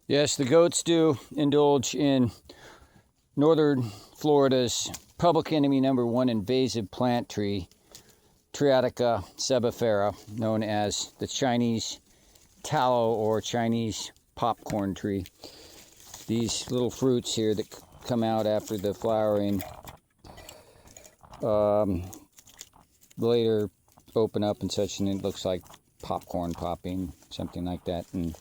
Yes, the goats do indulge in northern Florida's public enemy number one invasive plant tree, Triadica sebifera, known as the Chinese tallow or Chinese popcorn tree. These little fruits here that come out after the flowering later open up and such, and it looks like popcorn popping, something like that. And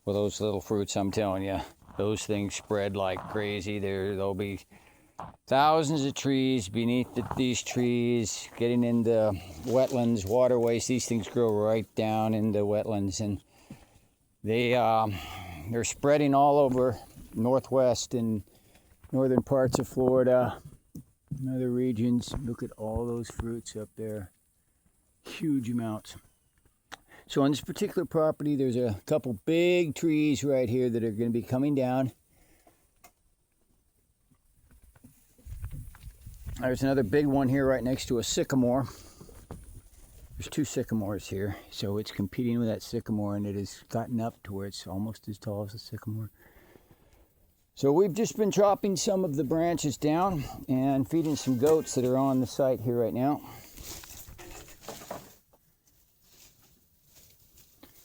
well, those little fruits, I'm telling you, those things spread like crazy. There'll be thousands of trees beneath these trees, getting into wetlands, waterways. These things grow right down into wetlands, and they're spreading all over northwest and northern parts of Florida and other regions. Look at all those fruits up there, huge amounts. So on this particular property, there's a couple big trees right here that are going to be coming down. There's another big one here right next to a sycamore. There's two sycamores here, so it's competing with that sycamore, and it has gotten up to where it's almost as tall as a sycamore. So we've just been chopping some of the branches down and feeding some goats that are on the site here right now.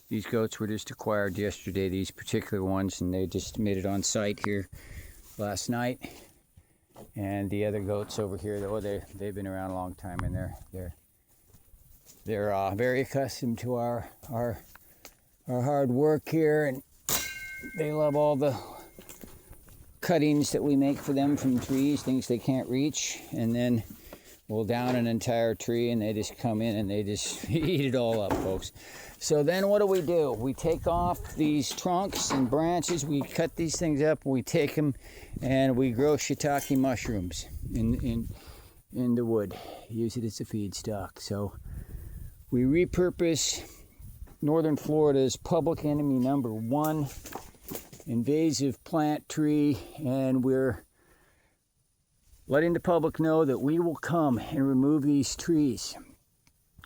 These goats were just acquired yesterday, these particular ones, and they just made it on site here last night. And the other goats over here, though, they've been around a long time, and they're very accustomed to our hard work here, and they love all the cuttings that we make for them from trees, things they can't reach, and then we'll down an entire tree, and they just come in and they just eat it all up, folks. So then what do? We take off these trunks and branches, we cut these things up, we take them, and we grow shiitake mushrooms in the wood, use it as a feedstock. So we repurpose northern Florida's public enemy number one invasive plant tree, and we're letting the public know that we will come and remove these trees.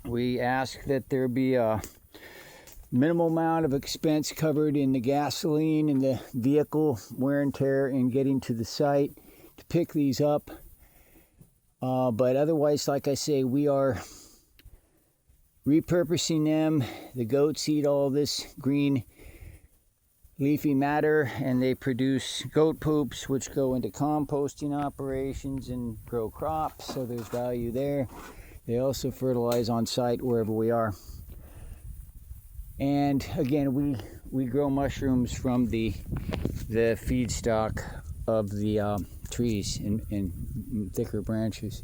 We ask that there be a minimal amount of expense covered in the gasoline and the vehicle wear and tear in getting to the site to pick these up. But otherwise, like I say, we are repurposing them. The goats eat all this green leafy matter, and they produce goat poops, which go into composting operations and grow crops, so there's value there. They also fertilize on site wherever we are. And again, we grow mushrooms from the feedstock of the trees in thicker branches.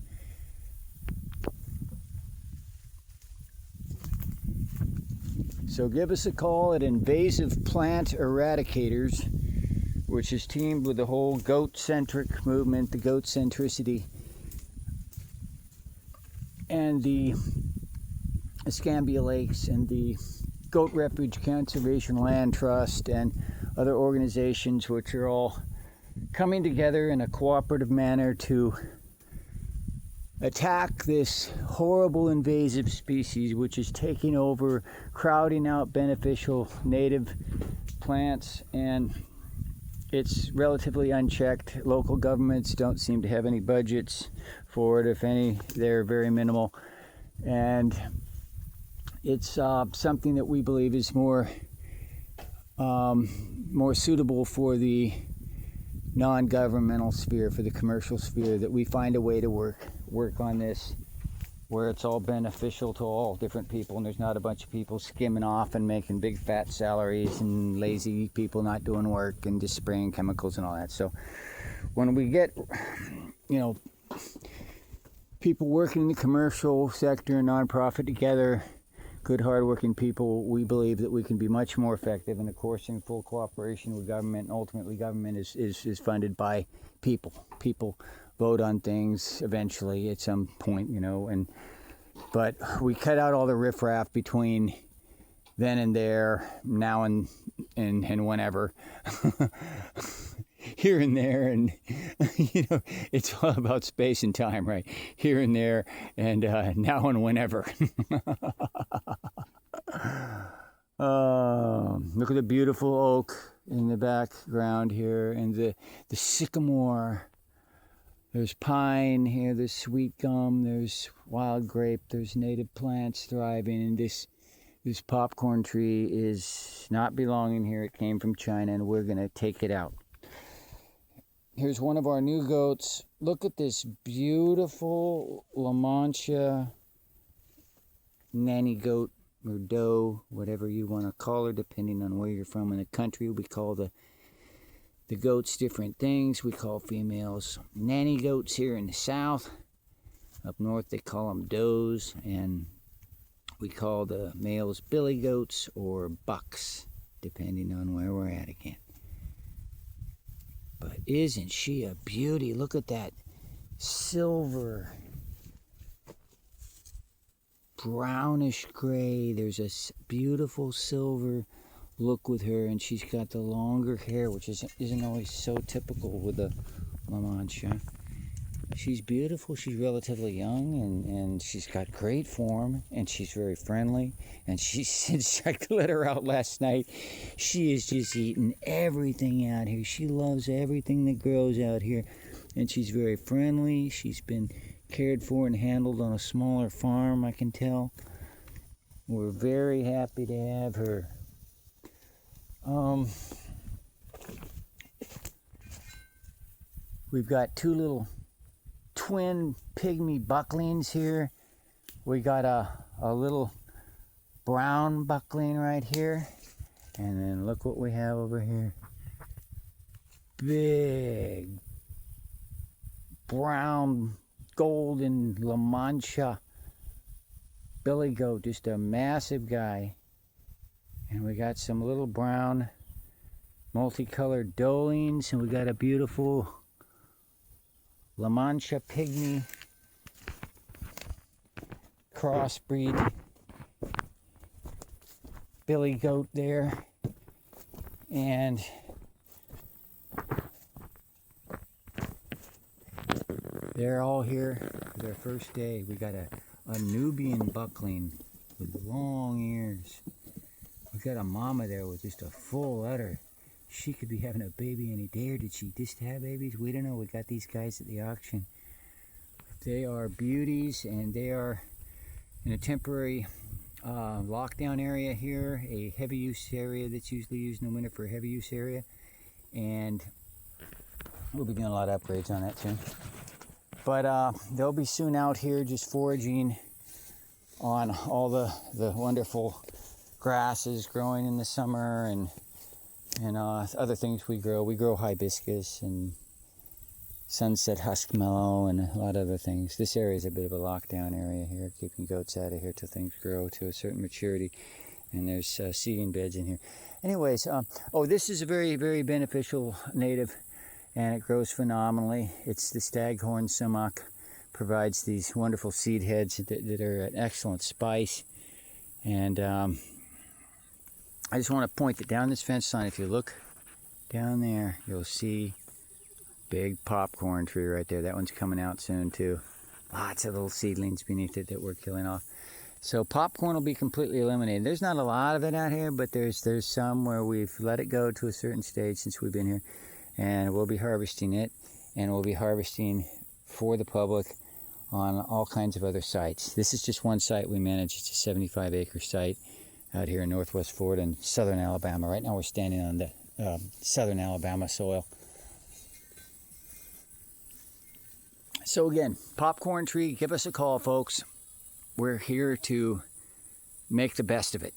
So give us a call at Invasive Plant Eradicators, which is teamed with the whole goat-centric movement, the goat centricity, and the Escambia Lakes, and the Goat Refuge Conservation Land Trust, and other organizations which are all coming together in a cooperative manner to attack this horrible invasive species which is taking over, crowding out beneficial native plants, and it's relatively unchecked. Local governments don't seem to have any budgets for it. If any, they're very minimal, and it's something that we believe is more suitable for the non-governmental sphere, for the commercial sphere, that we find a way to work on this where it's all beneficial to all different people, and there's not a bunch of people skimming off and making big fat salaries and lazy people not doing work and just spraying chemicals and all that. So when we get, people working in the commercial sector and nonprofit together, good hardworking people, we believe that we can be much more effective, and of course in full cooperation with government. And ultimately government is funded by people. People vote on things eventually at some point, but we cut out all the riffraff between then and there, now and whenever. Here and there, and it's all about space and time, right? Here and there, and now and whenever. Look at the beautiful oak in the background here, and the sycamore. There's pine here, there's sweet gum, there's wild grape, there's native plants thriving, and this popcorn tree is not belonging here. It came from China, and we're going to take it out. Here's one of our new goats. Look at this beautiful La Mancha nanny goat or doe, whatever you want to call her, depending on where you're from in the country. We call the goats different things. We call females nanny goats here in the south. Up north they call them does, and we call the males billy goats or bucks, depending on where we're at again. But isn't she a beauty? Look at that silver, brownish gray. There's a beautiful silver look with her, and she's got the longer hair, which isn't always so typical with the La Mancha. She's beautiful. She's relatively young, and she's got great form, and she's very friendly. And since I let her out last night, she is just eating everything out here. She loves everything that grows out here, and she's very friendly. She's been cared for and handled on a smaller farm, I can tell. We're very happy to have her. We've got two little twin pygmy bucklings here. We got a little brown buckling right here, and then look what we have over here. Big brown golden La Mancha billy goat, just a massive guy. And we got some little brown multicolored doelings, and we got a beautiful La Mancha pygmy crossbreed billy goat there. And they're all here for their first day. We got a Nubian buckling with long ears. We got a mama there with just a full udder. She could be having a baby any day, or did she just have babies? We don't know. We got these guys at the auction. They are beauties, and they are in a temporary lockdown area here, a heavy use area that's usually used in the winter for a heavy use area. And we'll be doing a lot of upgrades on that soon. But they'll be soon out here just foraging on all the wonderful grasses growing in the summer, and other things we grow. We grow hibiscus and sunset huskmallow and a lot of other things. This area is a bit of a lockdown area here, keeping goats out of here till things grow to a certain maturity. And there's seeding beds in here. Anyways, this is a very, very beneficial native, and it grows phenomenally. It's the staghorn sumac. Provides these wonderful seed heads that are an excellent spice. And I just want to point that down this fence line. If you look down there, you'll see big popcorn tree right there. That one's coming out soon too. Lots of little seedlings beneath it that we're killing off. So popcorn will be completely eliminated. There's not a lot of it out here, but there's some where we've let it go to a certain stage since we've been here, and we'll be harvesting it, and we'll be harvesting for the public on all kinds of other sites. This is just one site we manage. It's a 75-acre site out here in northwest Florida and southern Alabama. Right now we're standing on the southern Alabama soil. So again, popcorn tree, give us a call, folks. We're here to make the best of it.